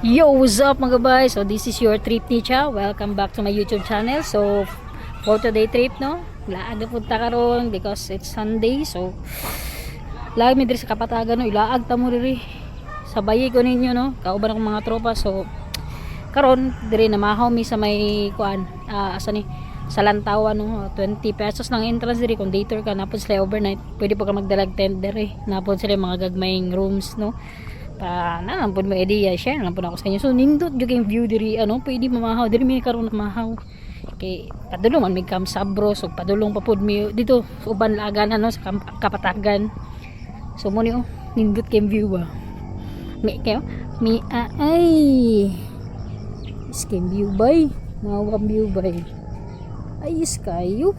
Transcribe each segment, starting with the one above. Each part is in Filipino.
Yo, what's up mga guys? So this is your trip Nicha. Welcome back to my YouTube channel. So for today trip no, laag na punta karon because it's Sunday. So laag mi diri sa Kapatagan no, ilaag ta mo diri. Sabayi ko ninyo no, kauban akong mga tropa. So karon diri na mahaw mi sa may kuan, asa ni sa Lantawan no, 20 pesos lang entrance diri kung dater ka napon sila overnight. Pwede pa ka magdalag tent diri. Napon sila mga gagmayng rooms no. Na lang po mo idea share lang po ako sa inyo. So nindot jud yung view diri ano, pwede mamahaw diri mi karon mahaw. Kay padulong man may Camp Sabro, so padulong pa pud mi dito sa uban lagan ano sa Kapatagan. So mo ni nindot kay view ba. Mi kayo mi ay skin view bay. Nawang view bay. Ayos kayo.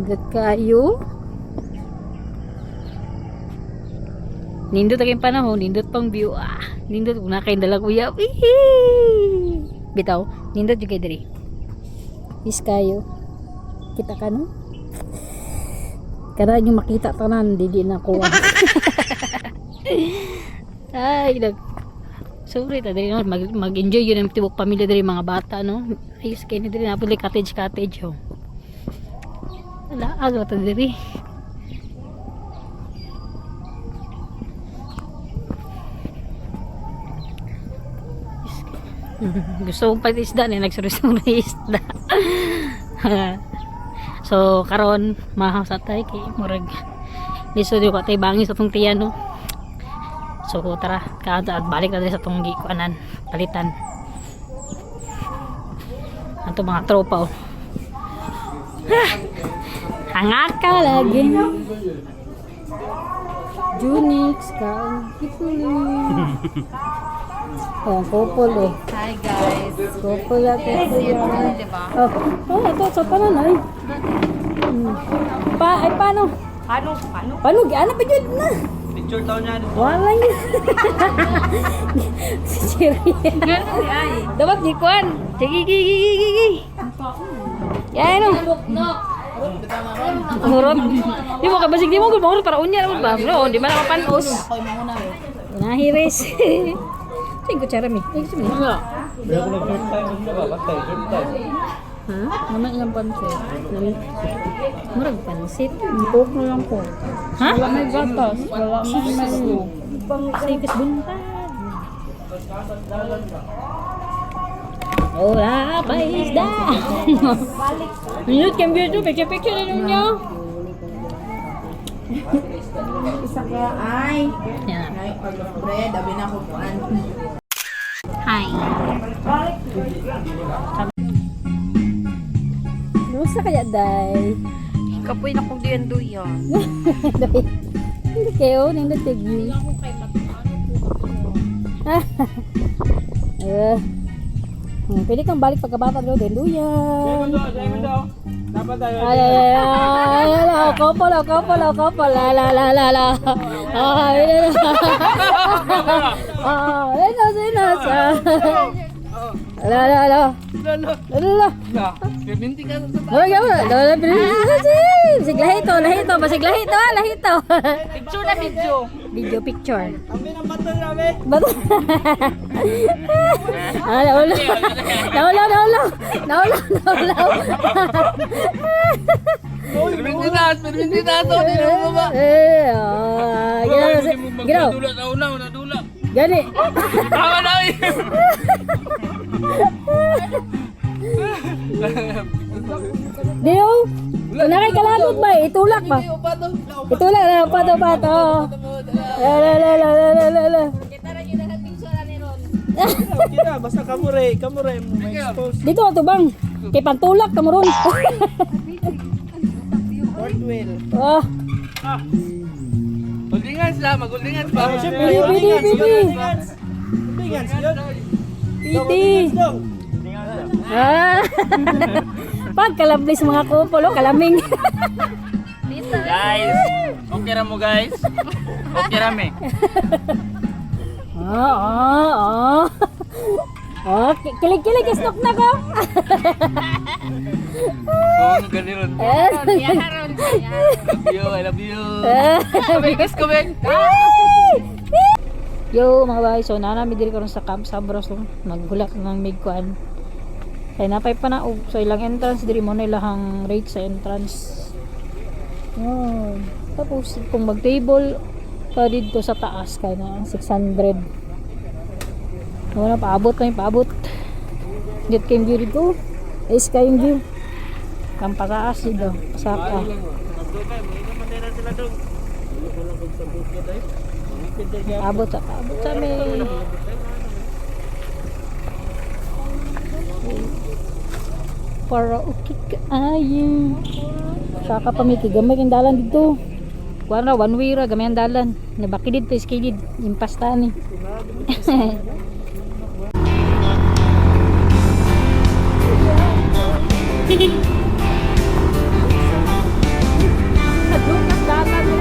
Gat kayo. Nindot ang panahon, nindot pang view. Nindot kung na kayong dalag uyap. Bitaw, nindot juga diri. Is kayo. Kita ka no? Kada yung makita tanan, di na kuha. Ay, sorry ta diri no, mag-enjoy yun ang tibok pamilya diri mga bata no. Ayos kayo diri na pud cottage oh. Wala agaw ta diri. Gusto kong pag-isda na nagsurisuri isda. So karon mahaw sa tay kay murag liso di ko tay bangis sa tong tiyan no. So tara kaadto at balik na sa tong gikuanan palitan. Ato mga tropa oh. Hangaka lagi. Junix ka oh, couple oh. Hi guys. Couple natin. Diba? Oh, ito sa tanan ay. Paano? Paano? Paano? Ano pa yun na? Picture taon niya. Wala yun. Si Cherry. Ganun ay. Dapat di kuan. Gigi. Yan o. Murot. Di mo kabasig, di mo gulmurot para unya naman ba? Bro, di man ako panos. Nahiris. Sing kutsara mi. Ay, sino? Pero kung nag-short time, hindi ba? Basta, short time. Ha? Naman ilang pansit. Murag pansit. Coke na lang po. Ha? Wala may gatas. Wala may menu. Sikas buntag. Wala pa isda. Minute can be ito. Picture ninyo. Isa ka ay. Yan. Ay, bread. Abi na kukuan. Hi. Gusto kaya, Day? Kapoy na kong diyan duyan. Hindi kayo, hindi tigni. Pwede kang balik pagkabata doon, din duyan. Dapat tayo. Ay, couple. La. Minti ka sa Lahito. Picture na video. Video picture. Ang binambato namin. Naulaw. Minti na ito. Hindi na mo ba? Ginaw. Dula sa una. Gani. Tama na eh. Dio. Nakay kalabot ba? Itulak ba? Itulak na pato. La. Kita, basta kamure mo may expose. Dito ato bang kay pantulak ka moron. Fourth wheel. Oh, Holdingan sila, mag-holdingan pa. Pidi. Pagkalabli sa mga couple, kalaming. Guys, okay ra mo guys. Okay ra me. Kilig isnok na ko. So, ano ganiron? Eh, Yaharon I love you. Bigas ko, Beng. Yo mga bay, so nanami diri karon sa Camp Sabros no. Maghulak ng migkuan. Kay napay pa na so ilang entrance diri mo na ilahang rate sa entrance. Oh, tapos kung mag-table pa dito sa taas kay na 600. Wala paabot na paabot. Dito kayong view dito. Is kayong view. Kampataas dito. Saka. Abot sa may. Para ukik ayin. Saka pamiti gamay kang dalan dito. Kuan ra one way ra gamay ang dalan. Nabakidid pa iskidid impasta ni. Aduh, mas dalan ni.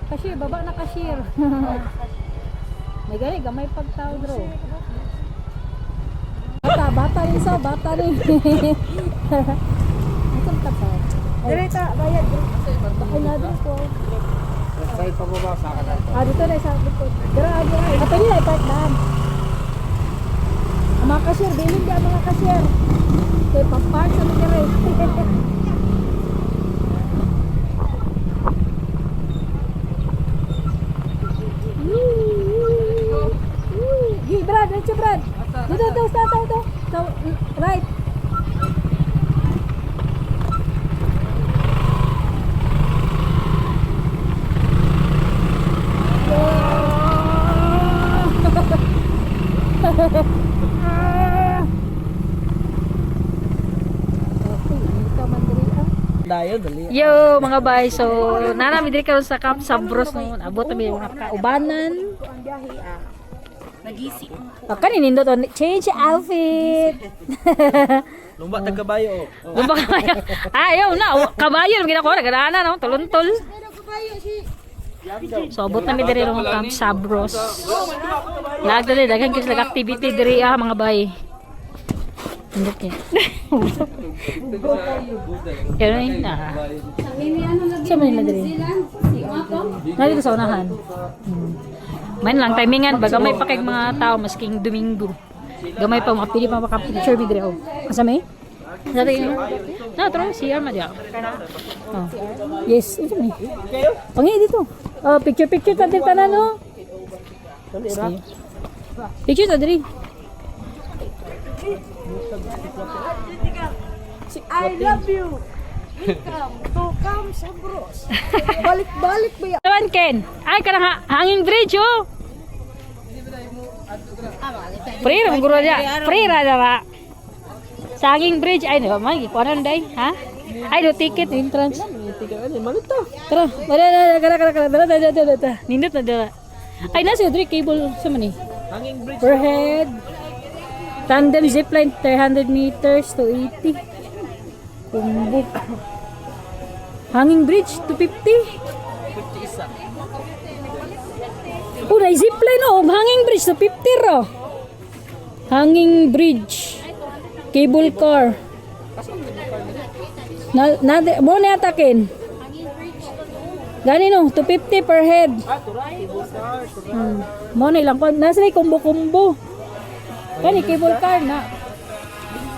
Cashier, baba na cashier. May gani, gamay pagtao bro. Bata rin sa, bata rin. Itong tapo. Direta, bayad. Bakay na doon po. Side pa baba sa kanan. Dito na sa likod. Dira. Kapag nila, ipark daan. Ang mga cashier, bilin di ang mga cashier. Kaya papark sa mga rin. Brad, diretso Brad. Dito, so, right. Dayo, dali. Yo mga bay, so nanami diri karon sa Camp Sabros no. Abot mi mga kaubanan. Nagisi. Kanin nindot on change outfit. Lumba tag kabayo. Lumba kabayo. Ayaw na, kabayo gina ko nagana no, tuluntol. So abot nami diri ng Camp Sabros. Lag dali daghang kis activity diri mga bay. Hindi kaya. Pero yun na. Siya man nila diri. Nandito sa unahan. Man lang timingan baga may pakig mga tao masking Domingo. Gamay pa makapili pa makapicture video oh. Asa may? Sabi niyo. Na tro si Arma dia. Oh. Yes, ito may. Pangi dito. Oh, picture tatin tanan no. Picture ta diri. I love you. Welcome to Camp Sabros. Balik-balik ba yan? Taman Ken. Ay kanang hanging bridge oh. Free ra guro dia. Free ra ba? Sa hanging bridge ay no may kuanan dai, ha? Ay do ticket entrance. Tara, gara. Nindot na dala. Ay nasa diri cable sa man ni. Hanging bridge. Overhead. Tandem zipline 300 meters to 80. Combo. Hanging bridge 250. 50 isa. Oh, na zipline oh, hanging bridge 250 ro. Hanging bridge. Cable car. Mo na atakin. Gani no, 250 per head. Mo na ilang nasa may combo. Kani cable car na.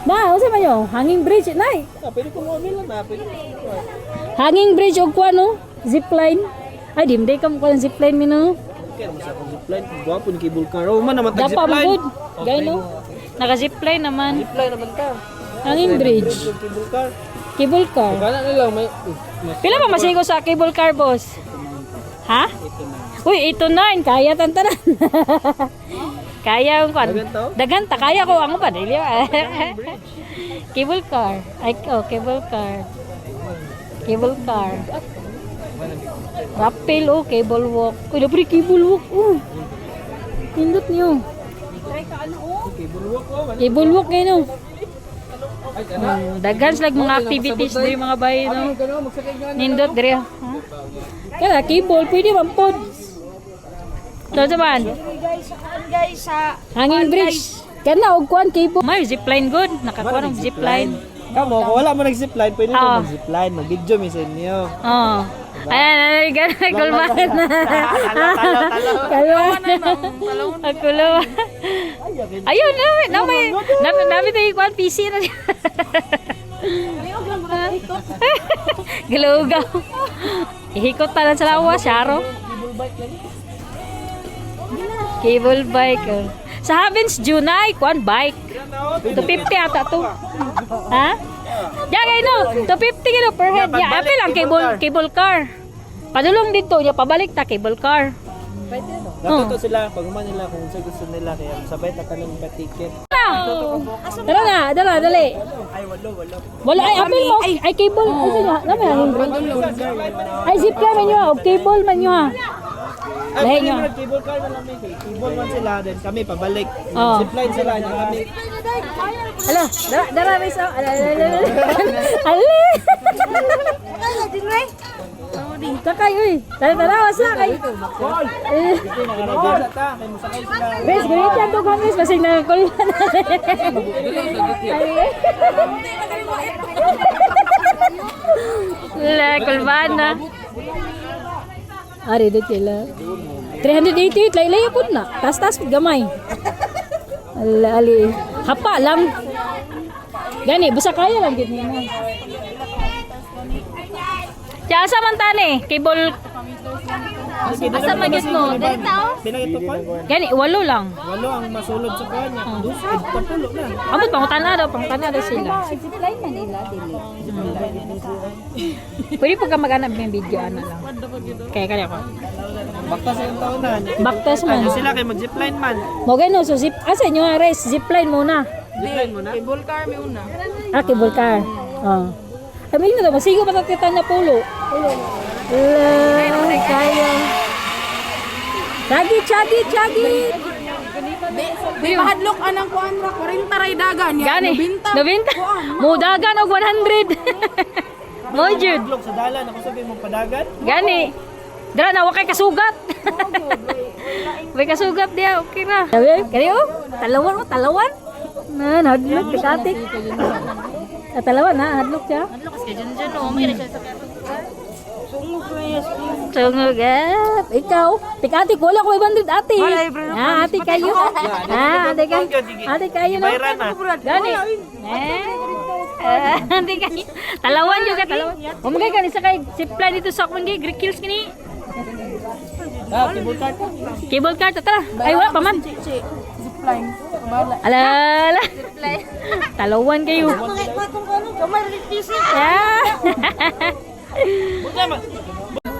Na, unsa man yo? Hanging bridge nay. Pwede ko mo na. Hanging bridge og kuan no? Zipline. Ay, dimday kam kuan zipline mi no. Kaya mo sa akong zipline. Gwapo ni cable car. Oh, man naman Dapa tag-zipline. good. Gay no. Naka-zipline naman. Zipline naman ka. Hanging bridge. Cable car. Cable car. Kala nila may... Pila pa masigo sa cable car, boss? Ha? Uy, 8-9. Kaya tantanan. Kaya yung kwan. Dagan to? Dagan ta. Kaya ko. Ang pa. Dili ba? Cable car. Ay, oh, cable car. Cable car. Rappel, oh. Cable walk. Uy, dapat cable walk. Oh. Pindot niyo. Cable walk oh. Cable walk ngayon, no? Daghan slag mga activities diri mga bayi, no? Gano'n, magsakay nga. Nindot diri. Kaya cable, pwede man pod. So, saman? Guys, sa... Hanging bridge. Kana og kuan cable. May zipline good. Nakakuha ng zipline. Kamo, kung wala mo nag-zipline, pwede mo Oo. mag-zipline. Mag-video mi sa inyo. Oh. Ayan, ganun, kulmahan na. Kalmahan na. Kulmahan. Ayun, namin tayo kuan PC na siya. Galugaw. Ihikot talan sa lawa, Sharo. Cable bike. Oh. Sa Havens Junay, kuan bike. 250 ata to. Ha? Jagay no, 250 kilo per head. Ya, apil lang cable car. Padulong dito, ya pabalik ta cable car. Natuto sila, pag umman nila kung sa gusto nila, kaya sabay ta kanang ticket. Tara na, dali. Ay, walo. Wala ay apil mo. Ay cable, ay sino? Nami hangin bro. Ay zipline man nyo, og cable man nyo ha. Ay, Lahi pwede nyo. mo nag-cable car na namin. Cable man sila, then kami pabalik. Oo. Zipline sila, niya kami. Ala, dara may sa. Ali. Kakay uy. Tara wasa kay. Ito, nakanagasa ta, kaya masakay sila. Bes, ganit yan to kamis basig na kulman. La kulbana. Ari dito sila. 388 laylay pud na. Tas gamay. Ala ali. Hapa lang. Gani, busa kaya lang gid nimo. Diya asa man tani? Cable. Asa man gid mo? Dali tao. Pinagito pa. Gani, walo lang. Walo ang masulod sa kanya. Dusid, papulo na. Amot pangutana daw sila. Zipline man nila, dili. Pwede pa ka mag-anap ng video ano lang. Kaya ko. Bakta sa yung taonan. Baktas man. Ano sila kay mag-zipline man? Mo gano so asa nyo nga race zipline muna. Zipline mo na? Cable car may una. Ah, cable car. Oh. Kami na to, masigo pa takitan na pulo. La, kaya. Chagi. Di mahadlok anang kuan ra 40 ray dagan ya. Gani. 90. Mo dagan og 100. Mo jud. Vlog sa dalan, ako sabi mong padagan. Gani. Dara na wakay kasugat. May kasugat dia, okay na. Sabi, kaniyo, talawan. Na, hadlok kasatik. Talawan na, hadlok siya. Hadlok kasi dyan, oh, may siya sa Sungog, ikaw. Ati, wala ko 500 ate. Ate kayo. Ate kayo na. Gani. Ate kayo. Talawan juga, talawan. Umagay ka, isa kay zipline dito sa akong Greek Hills kini. Cable car. Cable car, tara. Ay, wala pa man. Zipline. Ala. Talawan kayo.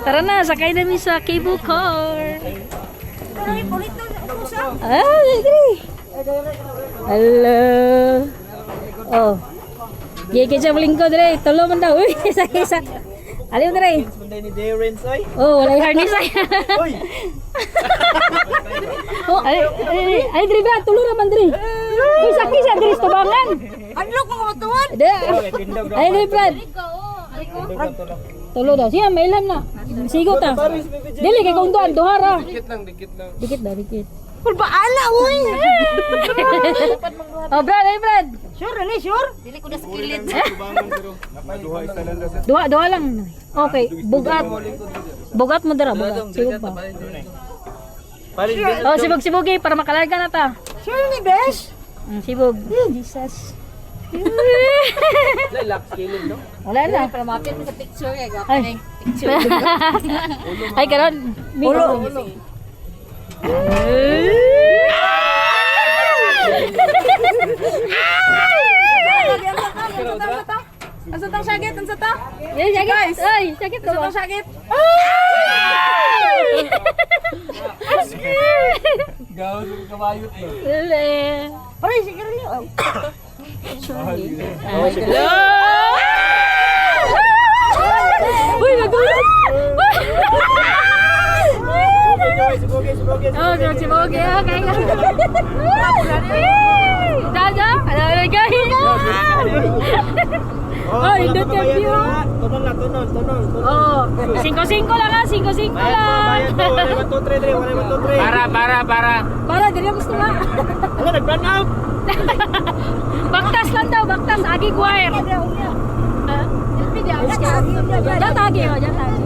Tara na, sakay namin sa cable car. Sige. Hello. Oh. Gigi siya lingkod dre. Tulo man daw. Uy, isa. Aliw dre. Sunday ni Darren, soy. Oh, wala yung harness ay. Uy! Oh, ay dre ba? Tulo naman dre. Kisa-kisa diri sa tubangan. Hadlok mo matuan. Ade. Ay ni Brad. Tulo daw. Siya may ilan na. Sigo ta. Dili kay kung duha ra. Dikit lang. Dikit daw, dikit. Pulbaala uy. Oh, Brad, ay Brad. Sure ni sure. Duha lang. Okay, bugat. Bugat mo dara, bugat. Sigo pa. Oh, sibog para makalarga na ta. Sure ni Besh. Sibog. Jesus. Wala na. Para mapit sa picture eh. Ay. Ay, karon. Ulo. Asa tang sagit? Asa ta? Ay, sakit. Ay, sakit Asa ba? tang sagit? Pare sige rin. Uy, nagulat! Oh, si Boge. Okay. Dada, ano guys? Oh, indot yung view. Oh, 5-5 lang ha, 5-5 lang. Para, dili ang gusto nga. Baktas lang daw, baktas, agi choir. Diyan tagi, oh, diyan tagi.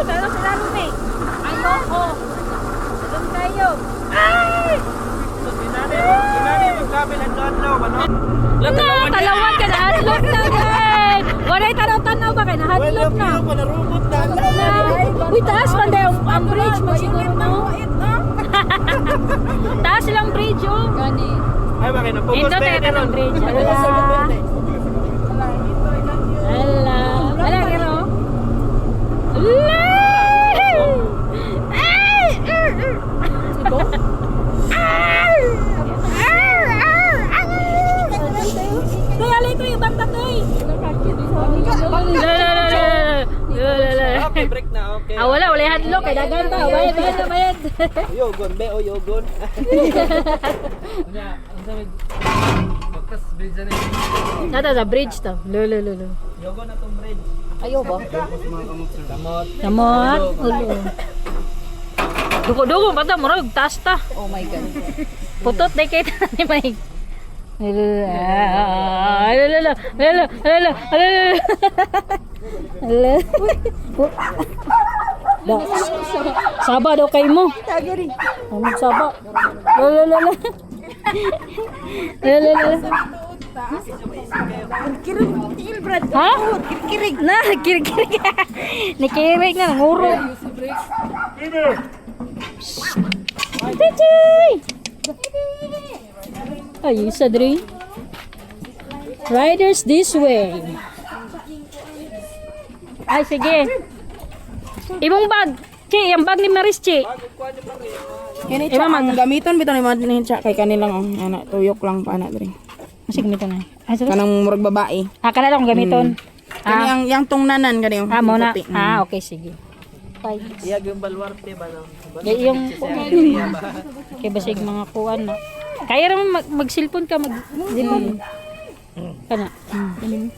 Talo sila Rumi. Ayoko. Talong tayo. Ay! Talawan ka na, hadlok na guys. Walay tanaw-tanaw ba kayo? Hadlok na. Uy, taas man daw ang bridge mo siguro mo. Taas lang bridge oh. Gani. Ito tayo ng bridge. Ala, gano? Ala! Kaya lito yung banta to eh. Okay, break na, okay. Wala hadlok kay dagan ta. Bayad. Yogon, be, o yogon. Nata sa bridge to. Lo. Yogon na tong bridge. Ayo ba? Kamot. Ulo. Dugo bata murag taas ta. Oh my God. Putot day kay ni Mike. Saba daw kay mo. Tagari. Ano saba? Kirig Brad. Ha? Kirig. Na, kirig. Nikirig na nguro. Chichi! Ay, isa diri. Riders this way. Ay, sige. Ibong bag. Chi, yung bag ni Maris, Chi. Kini cha ang gamiton bitaw ni cha kay kanilang ana tuyok lang pa ana diri. Masig gamiton na. Ay, sige. Kanang murag babae. Kana lang gamiton. Kani ang yang tungnanan kani yung Mo na. puti. Okay, sige. Bye. Iyag yung balwarte ba daw? Yung kay basig mga kuan na. Kaya naman mag-cellphone ka mag-cellphone. Kana.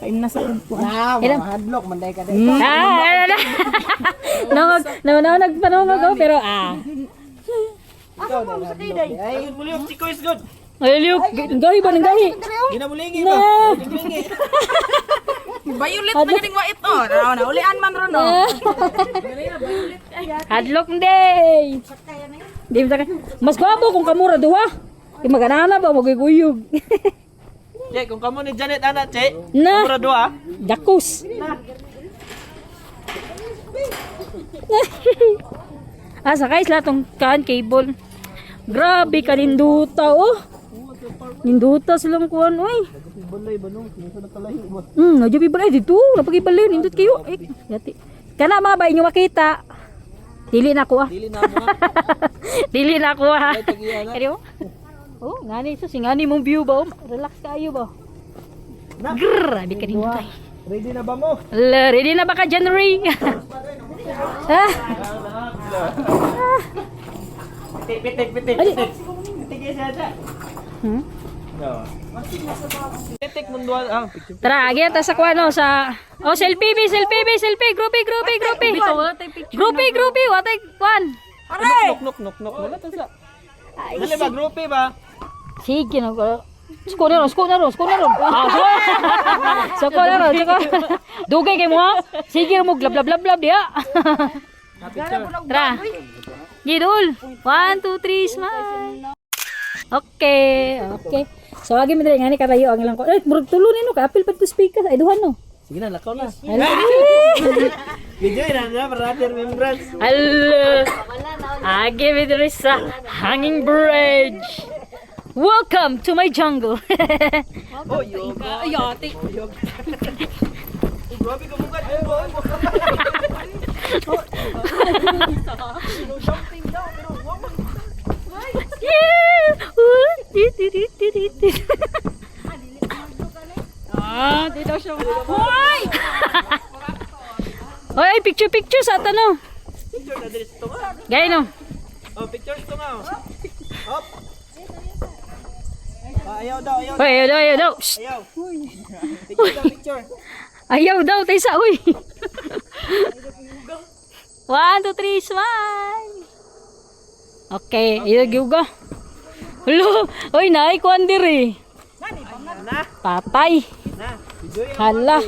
Kain na sa upuan. Ilan? Hadlok manday ka Nagpanong ako pero Ay, muli yung chiko is good. Ay, liuk, gahi ba ng gahi? Ginamulingi Na. ba? Violet na ganing wait oh. Na ulian man ron oh. Hadlok day. Di ba mas gwapo kung kamura duha. Di maganana ba magiguyog. Che, kung kamo ni Janet anak, Che. Na. Kamura doa. Dakus. Sakay sila tong cable. Grabe ka ninduta oh. Ninduta silang kuan oy. Nadyo balay dito. Napagibali nindut kayo. Ay, yati. Kana mga ba inyo makita? Dili na ko ah. Dili na mo. Dili na ko ha. Kaya mo? Oh, ngani so singani mong view ba? Oh. Relax kayo ba? Grabe ka ninduta. Ready na ba mo? Ala, ready na ba ka, January? Ah, Pitik. Ay. Pitik siya siya. hmm? No. Pitik munduan ang picture. Tara, agi ta sa kuano sa selfie, groupie. Groupie, what ay kuan. Nok. Wala to sa. Dali ba grupi ba? Sige na ko. Sko na ron. Dugay kay mo ha. Sige mo glab dia. Tara. Gidul. 1 2 3 smile. Okay. So agi mi diri ngani karayo ang ilang ko. Murag tulo nino ka apil pa to speaker ay duhan no. Sige na, lakaw na. Video na brother remembrance. Hello. Agi mi diri sa hanging bridge. Welcome to my jungle. Oh, yoga. Ayati. Grabe ka mukha. Dito siya. Hoy! Hoy, picture sa tanong. Picture na dito nga. Gay no. Oh, pictures to nga. Hop. Ayaw daw. Hoy, ayaw daw. Shh. Ayaw. Picture. Ayaw daw, tayo sa uy. 1 2 3 smile. Okay, ayaw gyuga. Hello. Hoy, naay kuan diri. Na. Patay. Na. Video yan. Hala.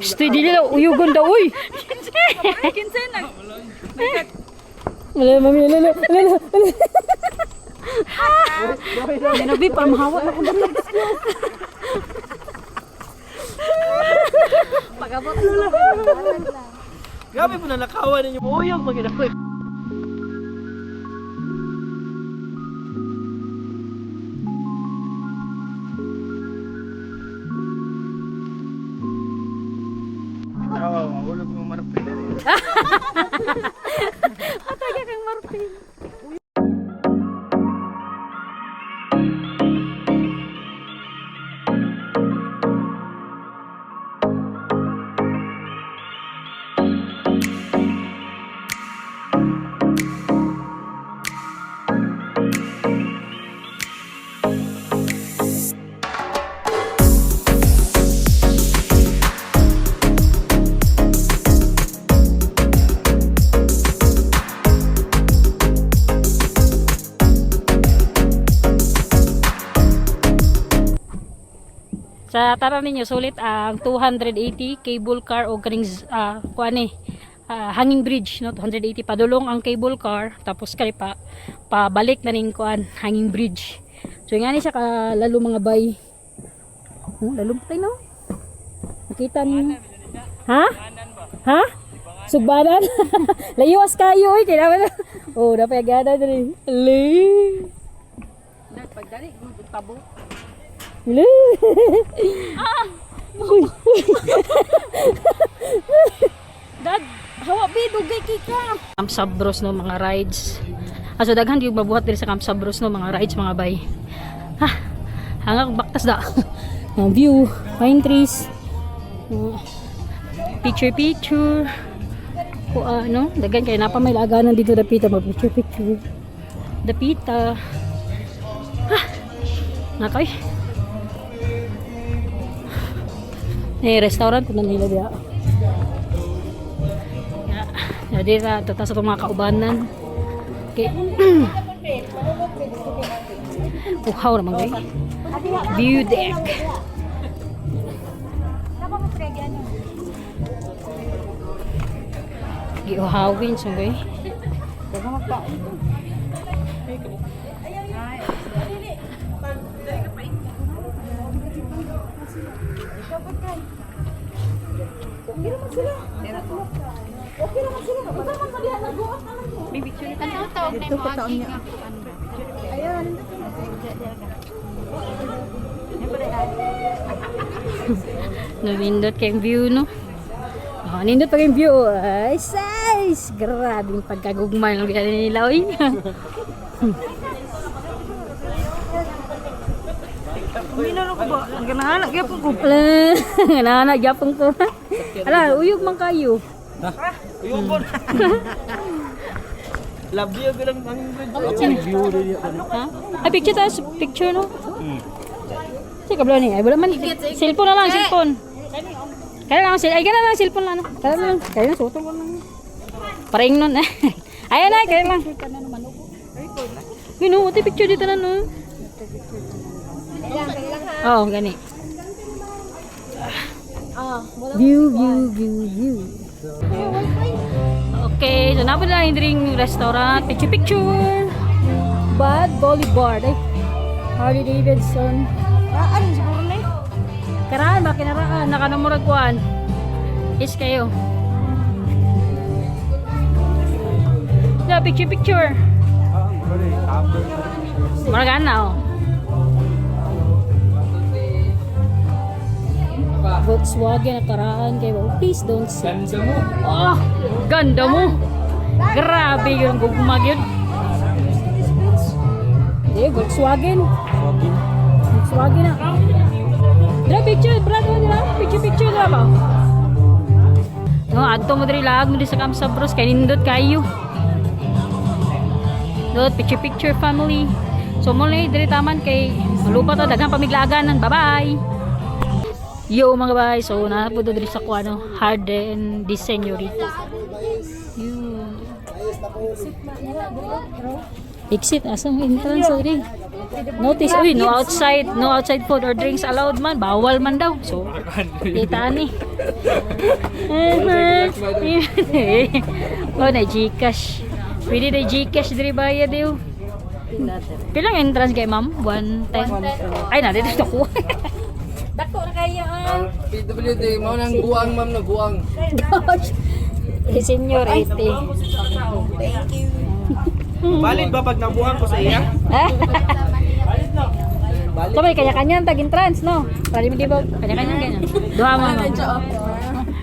Stay dili daw uyugon daw uy. Kinsa na. Wala mami lala. Nabi pa mahawa na ko dali. Pagabot. Grabe po na nakawan ninyo. Uyog maginakoy. Mahulog mo marapin. Ataga kang Martin. Sa taran ninyo sulit ang 280 cable car o kaning kuan hanging bridge no 280 padulong ang cable car tapos kay pabalik na ning kuan hanging bridge. So ngani siya ka lalo mga bay. Lalo patay no. Nakita niyo. Ha? Subanan. Layos kayo oy kailangan. Oh, dapat agada diri. Ali. Pagdali, tabo. Uy. Dad, hawa bidugay kika. Camp Sabros no mga rides. Aso daghan di mabuhat diri sa Camp Sabros no mga rides mga bay. Ha. Hangak baktas da. Ang view, pine trees. Picture. O ano, daghan kay napa may laganan dito dapita mag picture. Dapita. Ha. Nakay. Restaurant kung nila diya. Jadi ito sa itong mga kaubanan. Okay. Uhaw naman guys. View deck. Giuhawin so guys. Namindot kayong view no. Nindot pa kayong view. Ay size. Grabe yung pagkagugma ng nila oy. Minano ko ba? Ang ganahan, gyapon ko. Ala, nana gyapon ko. Ala, uyog man kayo. Yung bon. Love you ko lang ang view rin yan. Ha? Ay, picture tayo, picture no? Sige, kablo ni. Ay, wala man. Cellphone na lang, cellphone. Kaya lang, ay, kaya lang, cellphone lang. Kaya lang, suto ko lang. Paring nun, eh. Ayan na, kaya lang. Yun, oh, ito picture dito na, no? Oo, gani. View. Okay, so napun na yung drink restaurant. Picture. Bad Boulevard. Ay, Harley Davidson. Ano siguro na? Karaan ba? Kinaraan. Nakanamurag kuhan. Is kayo. Yeah, picture. Maragaan na, oh. Volkswagen na karaan kayo. Please don't sit. Ganda mo. Oh, ganda mo. Grabe yung gugumag yun. Hindi, Volkswagen. Volkswagen na. Dila, picture. Brado, dila. Picture dila ba? No, adto mo diri lag mo di sa Kamsa Bros. Kaya nindot kayo. Dot, picture family. So, muli diri taman kay malupa to. Daghang pamiglaganan. Bye-bye. Yo mga bay, so napunta diri sa kuano, Harden Disenyorita. Yun. Exit, asang entrance diri. Notice, uy, no outside food or drinks allowed man, bawal man daw. So, kita ni. Oh, na Gcash. Pwede na Gcash diri bayad yo. Pilang entrance kay ma'am? 110. Ay, na dito ko. Dako na kayo ang PWD, mo nang guwang ma'am na guwang. Senior 80. Valid ba pag nabuhan ko sa iya? Sabay kanya-kanya tag entrance no. Pwede mo di ba kanya-kanya ganyan. Duha mo.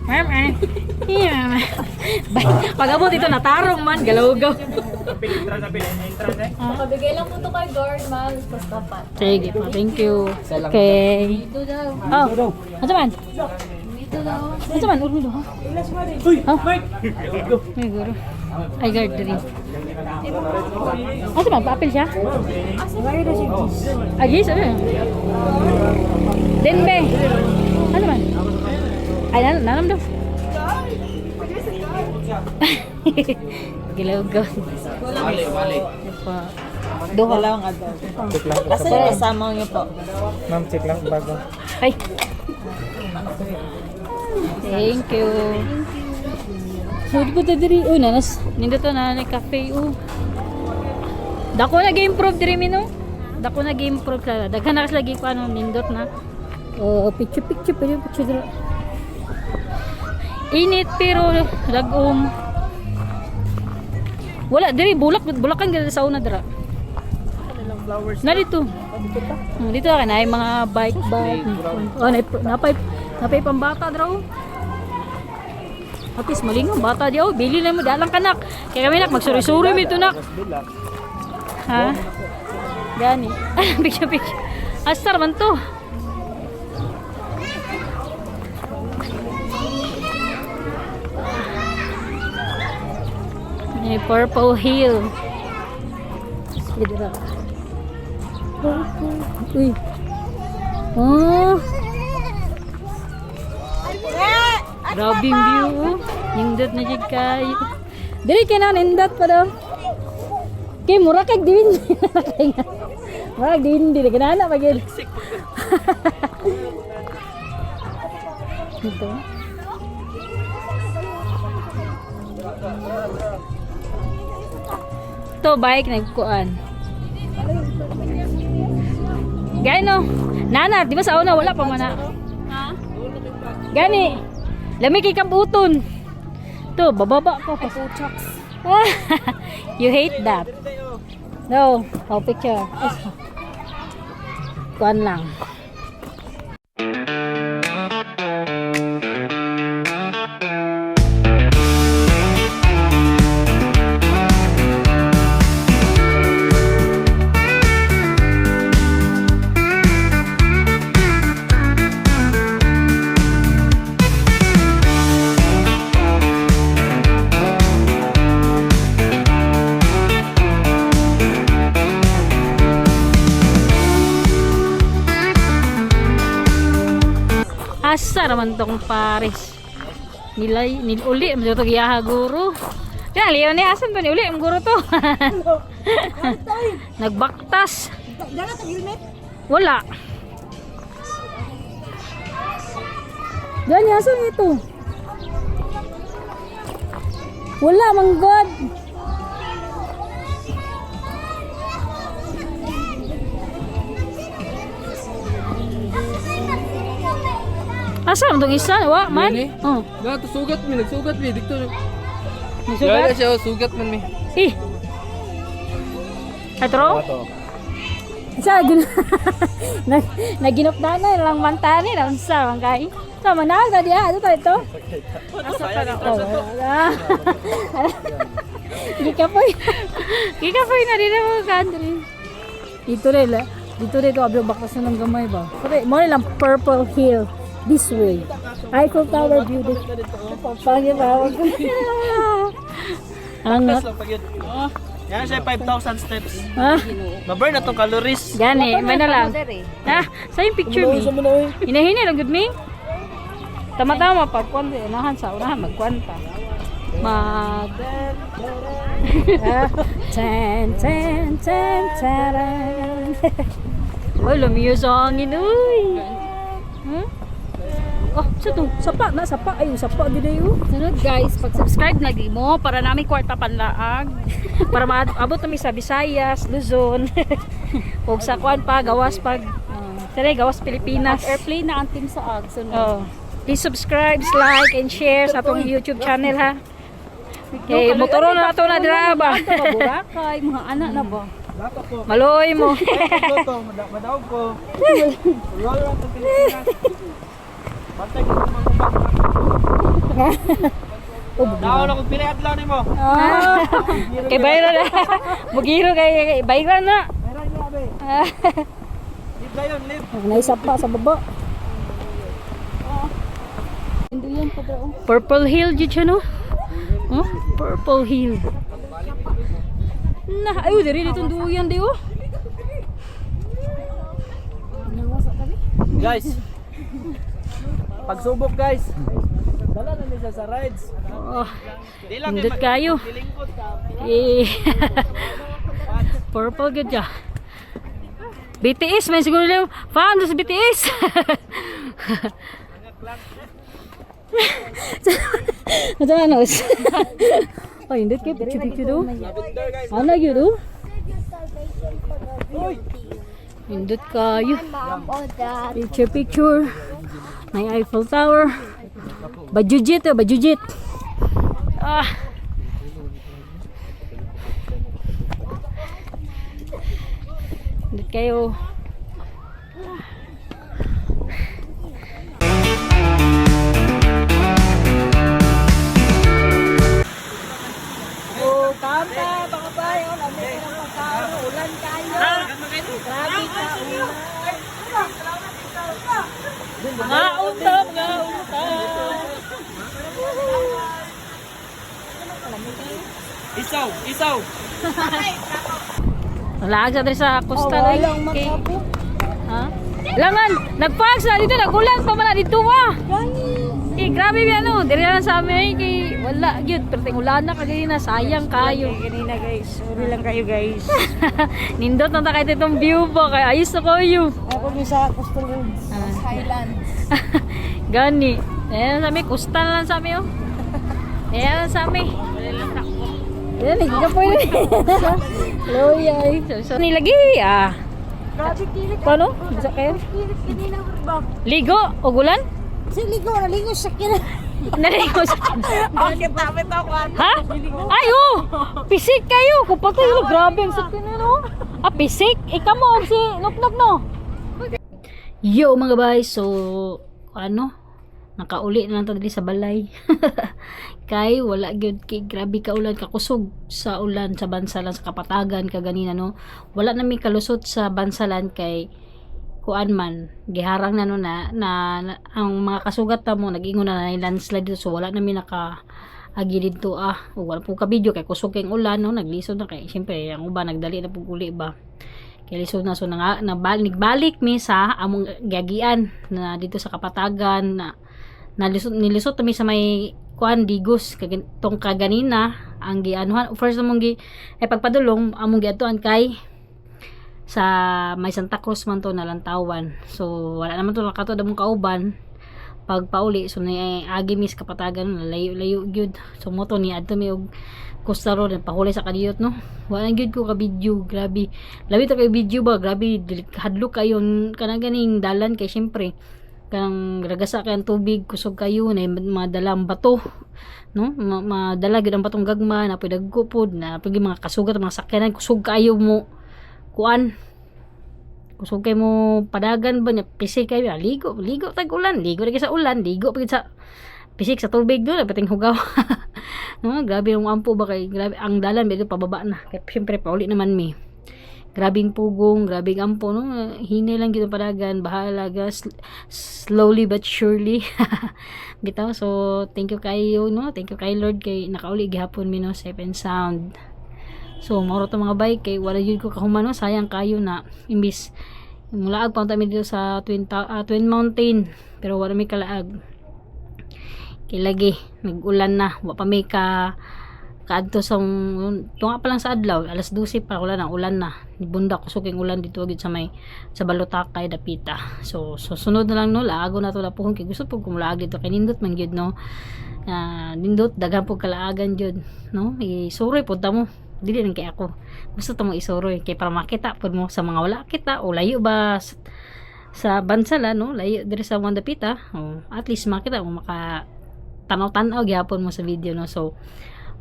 Ma'am eh. Yeah. Pag abot ito natarong man galaw-gaw. Makabigay lang po ito kay guard, ma'am. Basta pa. Sige po, thank you. Okay. Ito daw. Oh, ano man? Ito daw. Ano man? Urmi do. Uy, Oh, Mike. may guro. Ay guard diri. Ano man? Paapil siya? Agis, ano? Denbe. Ano man? Ay, nanam daw. Gilaw-gaw. Wali. Duha. Asa yung kasama niyo po? Ma'am, check lang bago. Ay. Thank you. Food ko diri. Uy, nanas. Nindot na na cafe. Dako na game proof diri mino. Dako na game proof la. Daghan na lagi ko ano nindot na. Oh, picture pwede picture diri. Init pero dagom. Wala diri bulakan gid sa una dira. Na dito. Dito ka na mga bike. Oh, napay pambata daw. Atis malingon bata diaw, bili na mo dalang kanak. Kaya kami nak magsuri-suri mi to nak. Ha? Gani. Picture. Astar man to. May Purple Hill. Dito. Uy. Oh. Grabe yung view. Nindot na jig kayo. Dili ka na nindot pa daw. Kay mura kag din. Mura din dili ka na pagil. Ito. To bike nagkuan. Gano? Nana, di ba sa una wala pa mana? Ha? Gani. Lami kay kabuton. To, bababa ko pa puchaks. You hate that. No, oh picture. Kuan lang. Unsa naman tong pares? Uli mo to giyaha guro. Kaya Leon ni asan ba ni uli ang guro to? Nagbaktas. Dala ta helmet. Wala. Gani asan ito? Wala man god. Asa ang tong isa? Wa man. Oh. Gato sugat mi, nagsugat mi dito. Nisugat? siya sugat man mi. Eh. Atro? Sa gin naginupdanan lang mantani lang sa man kay. Sa managa dia ato ito. Asa pa na to. Gikapoy na din mo country. Dito rin dito rin ablo bakas ng gamay ba. Pare mo lang Purple Hill this way. Eiffel Tower view this. Pagya ba? Ang Yan siya 5,000 steps. ha? Ma-burn na tong calories. Gani, may na lang. Ha? Sa yung picture mi. Hinahini lang gud mi. Tama-tama pagkwan di unahan sa unahan magkwan pa. Mag ten ten ten ten. Oy, lumiyo sa hangin uy. Hmm? Oh, sa to, sapa na, sapa. Ay, sapa gid ayo. Sunod guys, pag-subscribe na di mo para namin kwarta panlaag. Para maabot kami sa Visayas, Luzon. Ug sa kwan pa gawas pag Tara, gawas Pilipinas. Airplane na ang team sa AG. Oh. Please subscribe, like, and share sa atong YouTube channel ha. Okay, motoron na ito na dira ba? Burakay, mga anak na ba? Maloy mo. Madaog ko. Roll around the Pilipinas. Bantay ko magubak. Daw na kung pinaadlaw nimo. Kay bayran na. Mugiro kay bayran na. Meron niya be. Live dayon, live. Naisapa sa baba. Hindi yan pa daw. Purple Hill jud siya no? Oh, Purple Hill. Na, ayo diri ditong duyan di oh. Guys. Pagsubok guys. Dala na niya sa rides. Oh, Di lang indot kayo. Dilingkod ka. Eh. Purple gud siya. BTS may siguro lang fan sa BTS. Ano ano? Oh, indot kay picture do. Ano gyud do? Indot kayo. Picture. May Eiffel Tower. Bajujit oh, bajujit. Ah. Indot kayo. Isaw, isaw. Laag sa diri sa coastal ay. Okay. Ha? Langan, nagpags na dito, nagulan pa man dito wa. Eh, grabe bi ano, diri na sa amin kay wala gyud perting ulan na kagay na sayang kayo. Ganina guys, sorry lang kayo guys. Nindot na ta kay itong view ba kay ayos na kayo. Ako din sa Coastal Roads, Highlands. Gani. Ayan sa amin, coastal lang sa amin oh. Ayan sa amin. Ayan, nagkapoy na. Loyay. So, nilagi ah. Grabe kilit. Paano? Bisa kayo? Kilit kanina ba? Ligo o gulan? Naligo sa kina. Naligo sa Bakit tapit ako? Ha? Ay, oh! Pisik kayo! Kapag kayo, grabe ang sakit na, no? Ah, pisik? Ikaw mo, si Nuknuk, no? Yo, mga bay, so, ano? Nakauli na lang tadi sa balay. Kay, wala gyud kay grabe ka ulan, kakusog sa ulan sa Bansalan, sa Kapatagan, kaganina, no? Wala na may kalusot sa Bansalan kay kuan man giharang na no na ang mga kasugat ta mo nag-ingon na landslide dito, so wala na mi naka agi dito wala po ka video kay kusog kay ulan no, naglisod na kay syempre ang uban nagdali na pug uli ba kay lisod na, so nagbalik mi sa among gagian na dito sa Kapatagan na nilusot kami sa may kuan digos tong kaganina ang gianuhan first namong ay pagpadulong among giadtuan kay sa may Santa Cruz man to nalantawan. So wala naman to nakato damong kauban pag pauli so ni agi mis kapatagan layo gyud. So moto ni adto mi og Costa Road pahuli sa kadiyot no. Wala gyud ko ka video, grabe. Labi ta kay video ba, grabe hadlok kayo kanang ganing dalan kay syempre kanang ragasa kay ang tubig kusog kayo na madalang bato no madala gyud ang batong gagma na pwede dagko na pwede mga kasugat mga sakyanan kusog kayo mo kuan kusog kay mo padagan ba nya pisik kayo ligo tag ulan ligo lagi sa ulan ligo pagid sa pisik sa tubig do pating hugaw no grabe ang ampo ba kay grabe ang dalan medyo pababa na kay syempre pauli naman mi grabing pugong grabing ampo no hinay lang gid padagan bahala gas slowly but surely bitaw. So thank you kayo no, thank you kay Lord kay nakauli gihapon mi no safe and sound. So mao to mga bike kay wala jud ko kahuman no, sayang kayo na imbis mulaag pa mi dito sa Twin Mountain pero wala mi kalaag kay lagi nag-ulan na wa pa mi kaadto sa tunga pa lang sa adlaw alas 12 pa wala na ulan na nibunda kusog king ulan dito gid sa may sa Balutakay dapita. So sunod na lang no laago na to la pohon kay gusto pug kumulaag dito kay nindot man gyud no. Nindot daghan pug kalaagan gyud no. Isuroy pud ta mo dili lang kay ako gusto ta mo isuroy kay para makita pud mo sa mga wala kita o layo ba sa bansala no layo diri sa Dapita at least makita mo maka tanaw-tanaw gyapon mo sa video no. So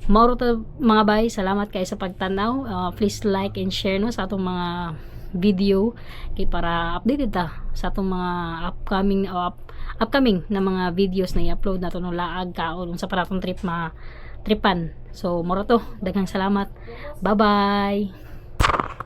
mauro to mga bay, salamat kayo sa pagtanaw. Please like and share no sa atong mga video kay para updated ta sa atong mga upcoming na mga videos na i-upload nato no laag kaon sa paratong tripan. So mauro to daghang salamat, bye bye.